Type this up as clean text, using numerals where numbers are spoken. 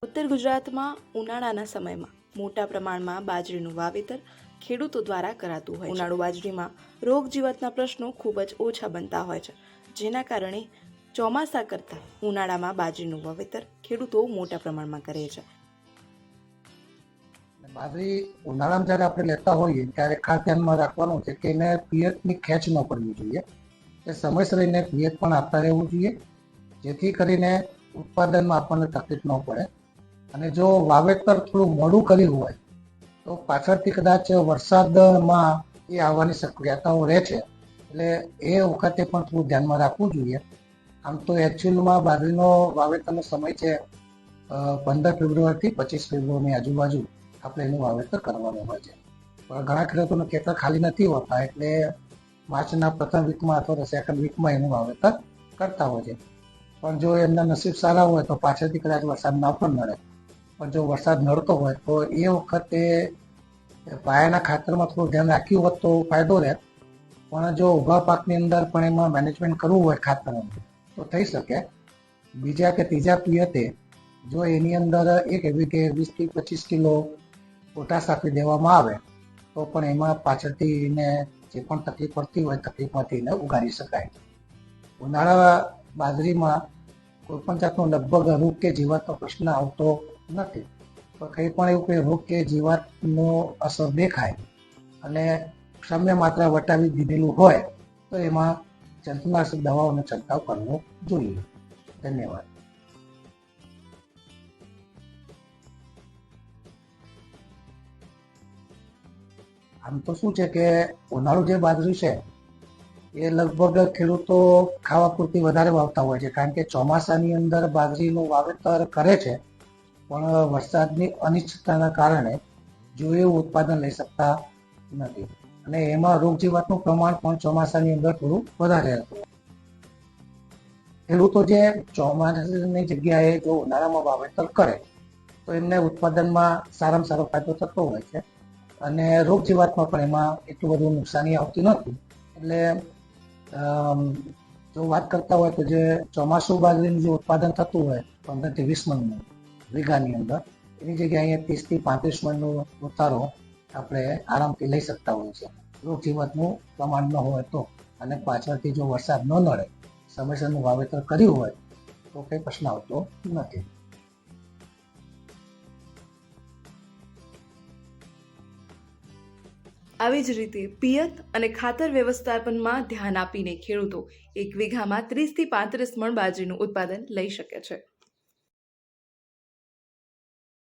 ઉત્તર ગુજરાતમાં ઉનાળાના સમયમાં મોટા પ્રમાણમાં બાજરીનું વાવેતર ખેડૂતો દ્વારા કરાતું હોય છે. ઉનાળુ બાજરીમાં રોગ જીવાતના પ્રશ્નો ખૂબ જ ઓછા બનતા હોય છે, જેના કારણે ચોમાસા કરતાં ઉનાળામાં બાજરીનું વાવેતર ખેડૂતો મોટા પ્રમાણમાં કરે છે. બાજરી ઉનાળામાં જ્યારે આપણે લેતા હોઈએ ત્યારે ખાસ ધ્યાનમાં રાખવાનું છે કે એને પિયતની ખેંચ ન પડવી જોઈએ. એ સમયસર એને પિયત પણ આપતા રહેવું જોઈએ, જેથી કરીને ઉત્પાદનમાં આપણને તકલીફ ન પડે. અને જો વાવેતર થોડું મોડું કર્યું હોય તો પાછળથી કદાચ વરસાદમાં એ આવવાની શક્યતાઓ રહે છે, એટલે એ વખતે પણ થોડું ધ્યાનમાં રાખવું જોઈએ. આમ તો એકચ્યુઅલમાં બાજરીનો વાવેતરનો સમય છે 15 ફેબ્રુઆરીથી 25 ફેબ્રુઆરીની આજુબાજુ આપણે એનું વાવેતર કરવાનું હોય છે. પણ ઘણા ખેડૂતોને ખેતર ખાલી નથી હોતા, એટલે માર્ચના પ્રથમ વીકમાં અથવા સેકન્ડ વીકમાં એનું વાવેતર કરતા હોય છે. પણ જો એમના નસીબ સારા હોય તો પાછળથી કદાચ વરસાદ ના પણ નડે. પણ જો વરસાદ નડતો હોય તો એ વખતે પાયાના ખાતરમાં થોડું ધ્યાન રાખ્યું હોત તો ફાયદો રહે. પણ જો ઊભા પાકની અંદર પણ એમાં મેનેજમેન્ટ કરવું હોય ખાતરનું તો થઈ શકે. બીજા કે ત્રીજા પિયતે જો એની અંદર એક વીઘે 20 થી 25 કિલો પોટાશ આપી દેવામાં આવે તો પણ એમાં પાછળથી એને જે પણ તકલીફ પડતી હોય તકલીફમાંથી એને ઉગાડી શકાય. ઉનાળા બાજરીમાં કોઈ પણ જાતનો લગભગ રોગ કે જીવાતનો પ્રશ્ન આવતો નથી. તો કંઈ પણ એવું કોઈ રોગ કે જીવાતનો અસર દેખાય અને સામ્ય માત્રા વટાવી દીધેલું હોય તો એમાં જંતુનાશક દવાઓનો છંટકાવ કરવો જોઈએ. ધન્યવાદ. આમ તો શું છે કે ઉનાળુ જે બાજરી છે એ લગભગ ખેડૂતો ખાવા પૂરતી વધારે વાવતા હોય છે, કારણ કે ચોમાસાની અંદર બાજરીનું વાવેતર કરે છે, પણ વરસાદની અનિશ્ચિતતાના કારણે જો એવું ઉત્પાદન લઈ શકતા નથી. અને એમાં રોગ જીવાતનું પ્રમાણ પણ ચોમાસાની અંદર થોડું વધારે હતું. ખેડૂતો જે ચોમાસાની જગ્યાએ જો ઉનાળામાં વાવેતર કરે તો એમને ઉત્પાદનમાં સારામાં સારો ફાયદો થતો હોય છે અને રોગ જીવાતમાં પણ એમાં એટલું બધું નુકસાની આવતી નથી. એટલે જો વાત કરતા હોય તો જે ચોમાસું બાજરીનું જે ઉત્પાદન થતું હોય 15 થી 20 મણનું વીઘાની અંદર, એની જગ્યાએ અહીંયા 30 થી 35 મણનો ઉતારો આપણે આરામથી લઈ શકતા હોઈએ છીએ. રોગ જીવાતનું પ્રમાણ ન હોય તો, અને પાછળથી જો વરસાદ ન નડે, સમયસરનું વાવેતર કર્યું હોય તો કંઈ પ્રશ્ન આવતો નથી. આવી જ રીતે પિયત અને ખાતર વ્યવસ્થાપનમાં ધ્યાન આપીને ખેડૂતો એક વીઘામાં 30 થી 35 મણ બાજરીનું ઉત્પાદન લઈ શકે છે.